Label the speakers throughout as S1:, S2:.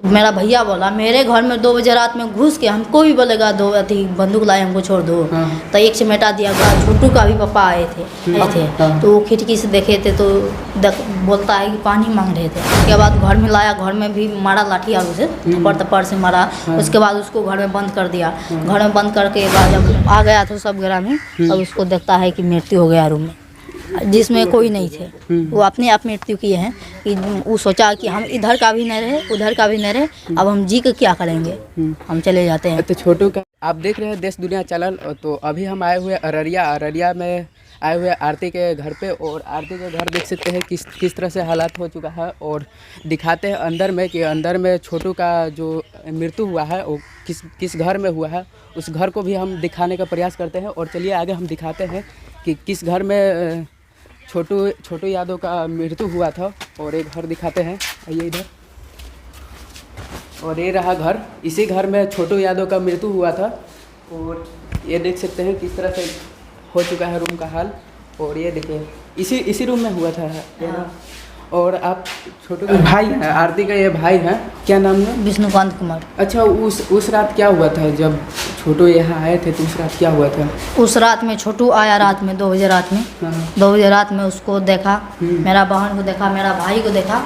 S1: मेरा भैया बोला मेरे घर में 2 बजे रात में घुस के हमको भी बोलेगा दो अथी बंदूक लाए हमको छोड़ दो। तो एक से मिटा दिया। छोटू का भी पापा आए थे तो वो खिड़की से देखे थे तो बोलता है कि पानी मांग रहे थे। उसके बाद घर में लाया, घर में भी मारा लाठी आलू से थप्पड़ से मारा। उसके बाद उसको घर में बंद कर दिया। घर में बंद करके बाद जब आ गया तो सब ग्रामीण तब उसको देखता है कि मृत्यु हो गया रूम में, जिसमें कोई नहीं थे। वो अपने आप मृत्यु किए हैं कि वो सोचा कि हम इधर का भी नहीं रहे उधर का भी नहीं रहे, अब हम जी के क्या करेंगे, हम चले जाते हैं।
S2: तो छोटू का आप देख रहे हैं देश दुनिया चैनल। तो अभी हम आए हुए अररिया में आए हुए आरती के घर पे, और आरती के घर देख सकते हैं किस तरह से हालात हो चुका है। और दिखाते हैं अंदर में कि अंदर में छोटू का जो मृत्यु हुआ है वो किस घर में हुआ है, उस घर को भी हम दिखाने का प्रयास करते हैं। और चलिए आगे हम दिखाते हैं कि किस घर में छोटू यादव का मृत्यु हुआ था। और एक घर दिखाते हैं, आइए इधर। और ये रहा घर, इसी घर में छोटू यादव का मृत्यु हुआ था। और ये देख सकते हैं किस तरह से हो चुका है रूम का हाल। और ये देखिए इसी रूम में हुआ था। और आप छोटू के भाई हैं, आरती का ये भाई हैं, क्या नाम है?
S1: विष्णुकांत कुमार।
S2: अच्छा, उस रात क्या हुआ था जब छोटू यहाँ आए थे? तो उस रात क्या हुआ था?
S1: उस रात में छोटू आया रात में 2 बजे रात में। 2 बजे रात में उसको देखा, मेरा बहन को देखा, मेरा भाई को देखा,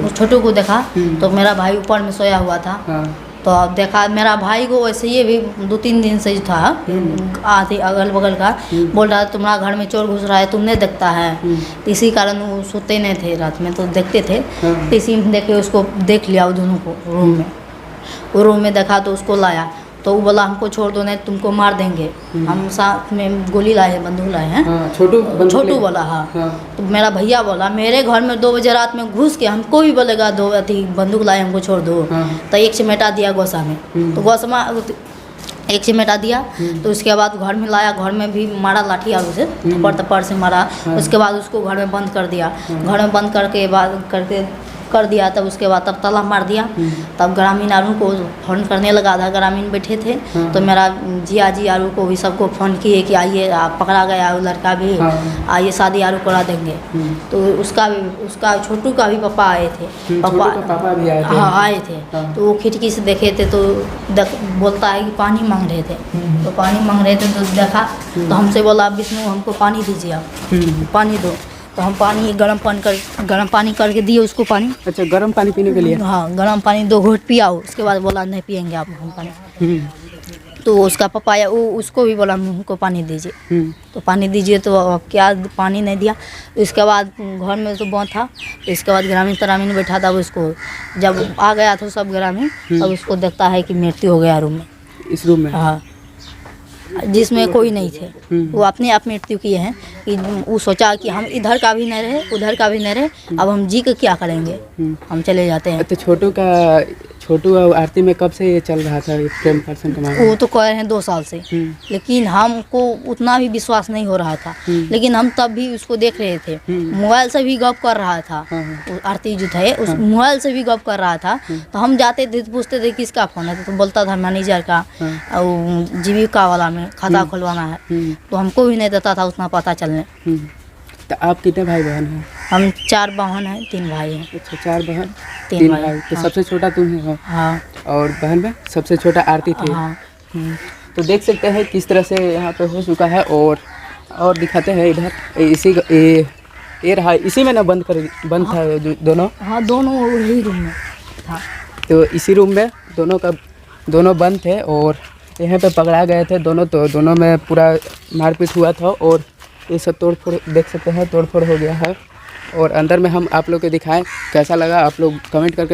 S1: छोटू को देखा। तो मेरा भाई ऊपर में सोया हुआ था। तो देखा मेरा भाई को, वैसे ये भी 2-3 दिन से था आधी अगल बगल का, बोल रहा तुम्हारा घर में चोर घुस रहा है, तुमने देखता है। तो इसी कारण वो सोते नहीं थे रात में, तो देखते थे। तो इसी में देखे उसको देख लिया वो दोनों को रूम में। वो रूम में देखा तो उसको लाया, तो वो बोला हमको छोड़ दो नहीं तुमको मार देंगे। हम साथ में गोली लाए हैं, बंदूक लाए हैं। छोटू बोला। हाँ। तो मेरा भैया बोला मेरे घर में 2 बजे रात में घुस के हमको भी बोलेगा दो अथी बंदूक लाए हमको छोड़ दो। तो एक से मिटा दिया गोसा में। तो गोसा में एक से मिटा दिया। तो उसके बाद घर में लाया, घर में भी मारा लाठी आलू से थप्पड़ से मारा। उसके बाद उसको घर में बंद कर दिया। घर में बंद करके कर दिया। तब उसके बाद तब ताला मार दिया। तब ग्रामीण आरू को फ़ोन करने लगा, आधा ग्रामीण बैठे थे। तो मेरा जी आरू को भी सबको फ़ोन किए कि आइए, आप पकड़ा गया वो लड़का भी, आइए शादी आरू करा देंगे। तो उसका छोटू का भी पापा आए थे।
S2: पापा भी आए थे।
S1: हाँ आए थे। तो वो खिड़की से देखे थे तो बोलता है कि पानी मांग रहे थे। तो पानी मांग रहे थे तो देखा, तो हमसे बोला विष्णु हमको पानी दीजिए, आप पानी दो। तो हम गर्म पानी करके दिए उसको पानी।
S2: अच्छा, गर्म पानी पीने के लिए?
S1: हाँ, गर्म पानी 2 घूंट पिया। उसके बाद बोला नहीं पियेंगे आप हम पानी। तो उसका पापा आया, उसको भी बोला हमको पानी दीजिए। तो पानी दीजिए, तो क्या पानी नहीं दिया। इसके बाद घर में तो बहुत था। इसके बाद ग्रामीण बैठा था। उसको जब आ गया था सब ग्रामीण, तब उसको देखता है कि मृत्यु हो गया रूम में,
S2: इस रूम में।
S1: हाँ, जिसमें कोई नहीं थे। वो अपने आप मृत्यु किए हैं कि वो सोचा कि हम इधर का भी नहीं रहे उधर का भी नहीं रहे, अब हम जी के क्या करेंगे, हम चले जाते हैं।
S2: तो छोटू और आरती में कब से ये चल रहा था प्रेम पर्सन का मामला?
S1: वो तो कह रहे हैं 2 साल से, लेकिन हमको उतना भी विश्वास नहीं हो रहा था। लेकिन हम तब भी उसको देख रहे थे। मोबाइल से भी गप कर रहा था। आरती जो थे उस मोबाइल से भी गप कर रहा था। तो हम जाते थे पूछते थे किसका फ़ोन है, तो बोलता था मैनेजर का, और जीविका वाला में खाता खुलवाना है। तो हमको भी नहीं देता था उतना पता चलने।
S2: तो आप कितने भाई बहन हैं?
S1: हम 4 बहन हैं, 3 भाई हैं।
S2: अच्छा, 4 बहन
S1: 3 भाई।
S2: तो सबसे छोटा तुम हो?
S1: हाँ।
S2: और बहन में सबसे छोटा आरती थी।
S1: हाँ।
S2: तो देख सकते हैं किस तरह से यहाँ पे हो चुका है। और दिखाते हैं इधर, ये रहा, इसी में ना बंद था दोनों?
S1: हाँ, दोनों वही रूम में था।
S2: तो इसी रूम में दोनों बंद थे और यहाँ पे पकड़ा गए थे दोनों। तो दोनों में पूरा मारपीट हुआ था और ये सब तोड़फोड़ देख सकते हैं, तोड़फोड़ हो गया है। और अंदर में हम आप लोग को दिखाएं, कैसा लगा आप लोग कमेंट करके